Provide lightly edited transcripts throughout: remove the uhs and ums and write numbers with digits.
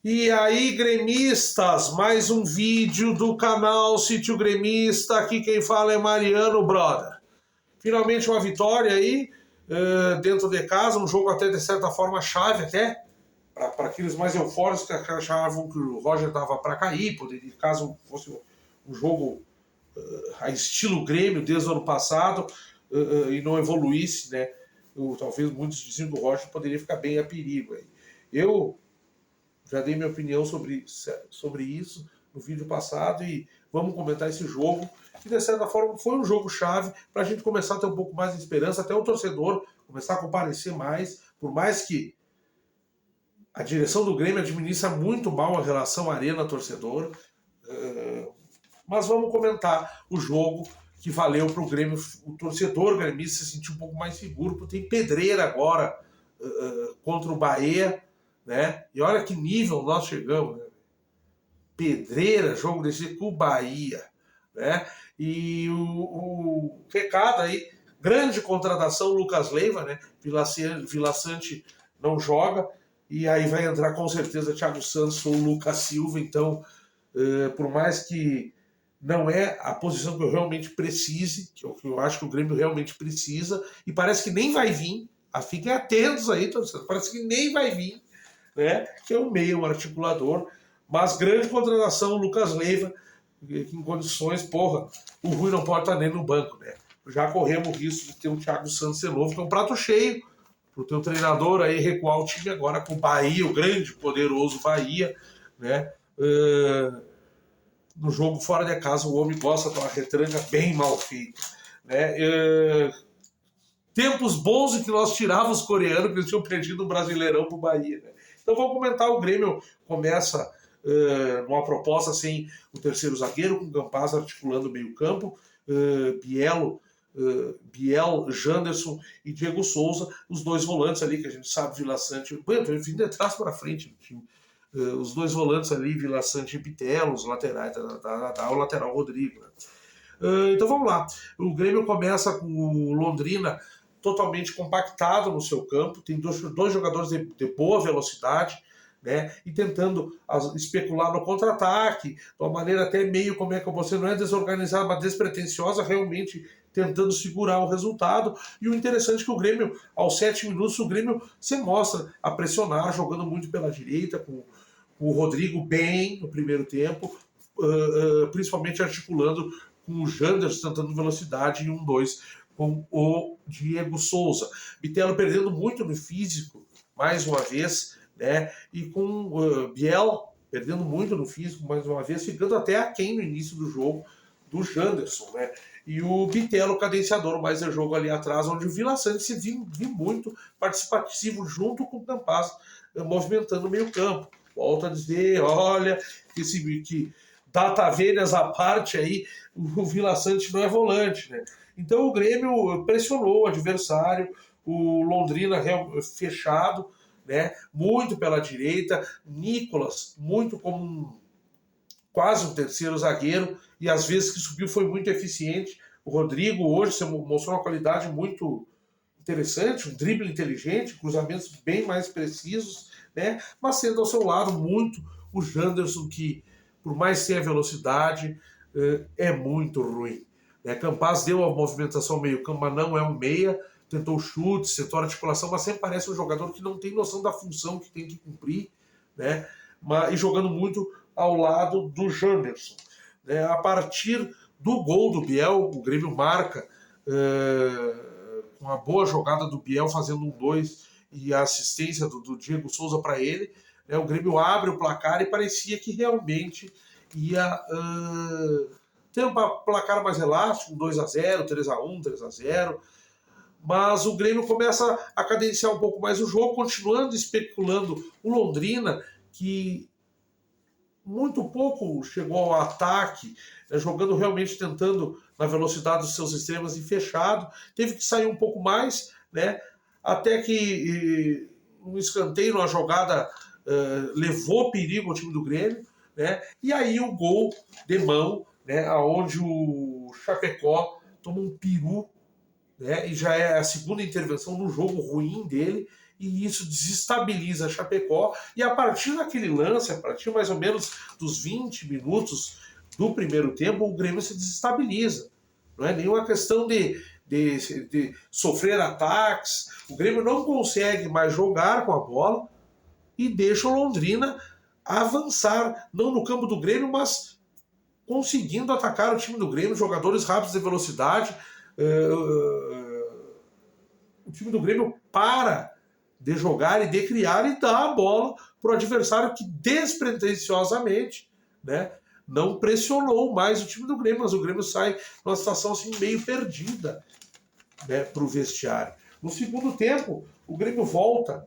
E aí, gremistas, mais um vídeo do canal Sítio Gremista. Aqui quem fala é Mariano, brother. Finalmente uma vitória aí, dentro de casa, um jogo até de certa forma chave até, para aqueles mais eufóricos que achavam que o Roger estava para cair, poderia, caso fosse um jogo a estilo Grêmio desde o ano passado e não evoluísse, né? Talvez muitos diziam que o Roger poderia ficar bem a perigo. Aí. Eu já dei minha opinião sobre isso no vídeo passado e vamos comentar esse jogo, que de certa forma foi um jogo chave para a gente começar a ter um pouco mais de esperança, até o torcedor começar a comparecer mais, por mais que a direção do Grêmio administra muito mal a relação arena-torcedor. Mas vamos comentar o jogo que valeu para o Grêmio, o torcedor gremista se sentir um pouco mais seguro, porque tem pedreira agora contra o Bahia, né? E olha que nível nós chegamos, né? Pedreira, jogo desse com o Bahia, né? E o recado aí, grande contratação, Lucas Leiva, né? Vila Sante não joga, e aí vai entrar com certeza Thiago Santos ou Lucas Silva, então, por mais que não é a posição que eu realmente precise, que eu acho que o Grêmio realmente precisa, e parece que nem vai vir, fiquem atentos aí, torcedor, parece que nem vai vir, né? Que é um meio, um articulador, mas grande contratação, Lucas Leiva, que em condições, porra, o Rui não pode estar nem no banco, né? Já corremos o risco de ter o Thiago Santos de novo, que é um prato cheio pro teu treinador aí recuar o time agora com o Bahia, o grande, poderoso Bahia, né? No jogo fora de casa, o homem gosta de uma retranca bem mal feita, né? Tempos bons em que nós tirávamos os coreanos, que eles tinham perdido o Brasileirão pro Bahia, né? Então vamos comentar, o Grêmio começa numa proposta sem o terceiro zagueiro, com o Campaz articulando o meio campo, Biel, Janderson e Diego Souza, os dois volantes ali, que a gente sabe, Vila Sante, vindo de trás para frente do time. Os dois volantes ali, Vila Sante e Bitelo, os laterais, o lateral Rodrigo. Né? Então vamos lá. O Grêmio começa com o Londrina totalmente compactado no seu campo, tem dois jogadores de boa velocidade, né? E tentando especular no contra-ataque, de uma maneira até meio, como é que você não é desorganizada, mas despretensiosa, realmente tentando segurar o resultado. E o interessante é que o Grêmio, aos 7 minutos, o Grêmio se mostra a pressionar, jogando muito pela direita, com o Rodrigo bem no primeiro tempo, principalmente articulando com o Janderson, tentando velocidade em 1-2 com o Diego Souza. Bitelo perdendo muito no físico, mais uma vez, né? E com Biel perdendo muito no físico, mais uma vez, ficando até aquém no início do jogo do Janderson, né? E o Bitelo cadenciador mais de jogo ali atrás, onde o Vila Sante se viu muito participativo junto com o Campaz, movimentando o meio campo. Volto a dizer, olha, que datavelhas à parte aí, o Vila Sante não é volante, né? Então o Grêmio pressionou o adversário, o Londrina fechado, né? Muito pela direita, Nicolas muito como quase um terceiro zagueiro, e às vezes que subiu foi muito eficiente. O Rodrigo hoje mostrou uma qualidade muito interessante, um drible inteligente, cruzamentos bem mais precisos, né? Mas sendo ao seu lado muito o Janderson, que por mais ter a velocidade, é muito ruim. Campaz deu a movimentação meio campo, mas não é um meia, tentou chute, setor articulação, mas sempre parece um jogador que não tem noção da função que tem que cumprir, né? E jogando muito ao lado do Janderson. Né? A partir do gol do Biel, o Grêmio marca com uma boa jogada do Biel fazendo 1-2 e a assistência do Diego Souza para ele, né? O Grêmio abre o placar e parecia que realmente ia ter um placar mais elástico, 2-0, 3-1, 3-0, mas o Grêmio começa a cadenciar um pouco mais o jogo, continuando especulando o Londrina, que muito pouco chegou ao ataque, né, jogando realmente tentando na velocidade dos seus extremos e fechado, teve que sair um pouco mais, né, até que um escanteio, uma jogada levou perigo ao time do Grêmio, né, e aí o gol de mão, né, onde o Chapecó toma um peru, né, e já é a segunda intervenção no jogo ruim dele, e isso desestabiliza a Chapecó, e a partir daquele lance, a partir mais ou menos dos 20 minutos do primeiro tempo, o Grêmio se desestabiliza. Não é nenhuma questão de sofrer ataques, o Grêmio não consegue mais jogar com a bola e deixa o Londrina avançar, não no campo do Grêmio, mas conseguindo atacar o time do Grêmio, jogadores rápidos de velocidade. O time do Grêmio para de jogar e de criar e dá a bola para o adversário que despretensiosamente, né, não pressionou mais o time do Grêmio, mas o Grêmio sai numa situação assim meio perdida, né, para o vestiário. No segundo tempo, o Grêmio volta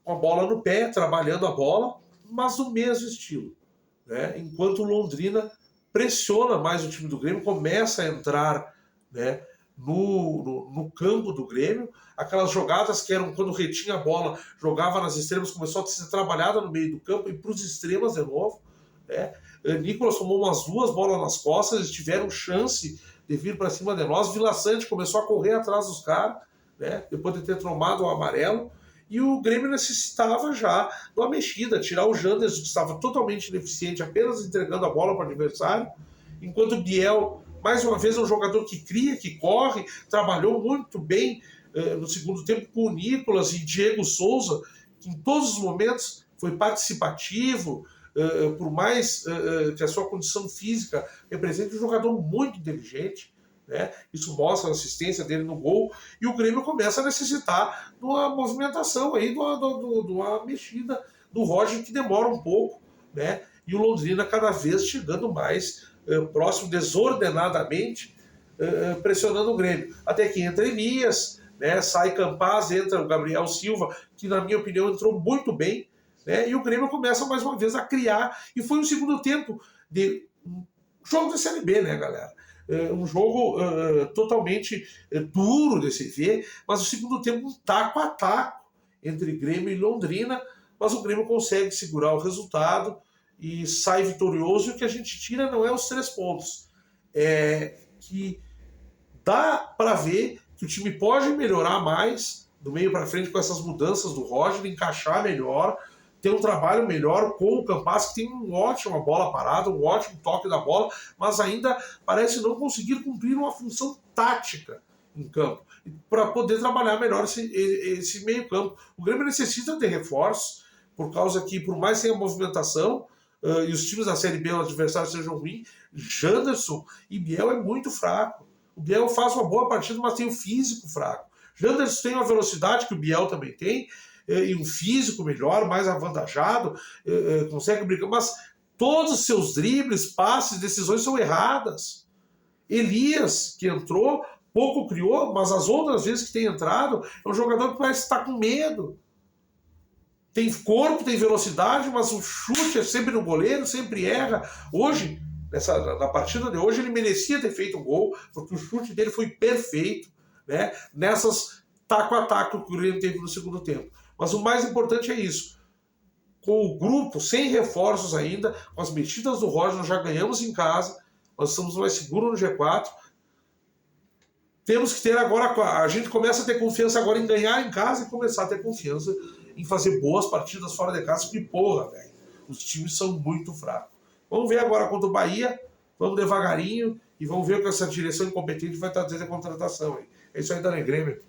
com a bola no pé, trabalhando a bola, mas do mesmo estilo, né, enquanto o Londrina pressiona mais o time do Grêmio, começa a entrar, né, no campo do Grêmio, aquelas jogadas que eram quando retinha a bola, jogava nas extremas, começou a ser trabalhada no meio do campo e para os extremas de novo, né? Nicolas tomou umas 2 bolas nas costas, eles tiveram chance de vir para cima de nós, Vila Sante começou a correr atrás dos caras, né, depois de ter tomado o amarelo, e o Grêmio necessitava já de uma mexida, tirar o Janderson, que estava totalmente ineficiente, apenas entregando a bola para o adversário, enquanto o Biel, mais uma vez, é um jogador que cria, que corre, trabalhou muito bem no segundo tempo com o Nicolas e Diego Souza, que em todos os momentos foi participativo, por mais que a sua condição física represente um jogador muito inteligente, né? Isso mostra a assistência dele no gol, e o Grêmio começa a necessitar de uma movimentação aí, de uma mexida do Roger, que demora um pouco, né? E o Londrina cada vez chegando mais próximo, desordenadamente, pressionando o Grêmio. Até que entra Elias, né? Sai Campaz, entra o Gabriel Silva, que na minha opinião entrou muito bem, né? E o Grêmio começa mais uma vez a criar, e foi um segundo tempo de jogo da Série B, né, galera? Um jogo totalmente duro de se ver, mas o segundo tempo um taco a taco entre Grêmio e Londrina, mas o Grêmio consegue segurar o resultado e sai vitorioso, e o que a gente tira não é os 3 pontos, é que dá para ver que o time pode melhorar mais do meio para frente com essas mudanças do Roger, encaixar melhor, ter um trabalho melhor com o Campaz, que tem uma ótima bola parada, um ótimo toque da bola, mas ainda parece não conseguir cumprir uma função tática em campo, para poder trabalhar melhor esse meio campo. O Grêmio necessita de reforços, por causa que, por mais que tenha movimentação, e os times da Série B, o adversário sejam ruins, Janderson e Biel é muito fraco. O Biel faz uma boa partida, mas tem o físico fraco. Janderson tem uma velocidade que o Biel também tem, e um físico melhor, mais avantajado, consegue brincar, mas todos os seus dribles, passes, decisões são erradas. Elias, que entrou, pouco criou, mas as outras vezes que tem entrado, é um jogador que parece estar com medo. Tem corpo, tem velocidade, mas o chute é sempre no goleiro, sempre erra. Hoje, na partida de hoje, ele merecia ter feito um gol, porque o chute dele foi perfeito, né? Nessas taco a taco que o Grêmio teve no segundo tempo. Mas o mais importante é isso. Com o grupo, sem reforços ainda, com as mexidas do Roger, nós já ganhamos em casa, nós estamos mais seguros no G4. Temos que ter agora, a gente começa a ter confiança agora em ganhar em casa e começar a ter confiança em fazer boas partidas fora de casa, porque, porra, velho, os times são muito fracos. Vamos ver agora contra o Bahia, vamos devagarinho e vamos ver o que essa direção incompetente vai trazer a contratação. É isso aí, Dani Grêmio.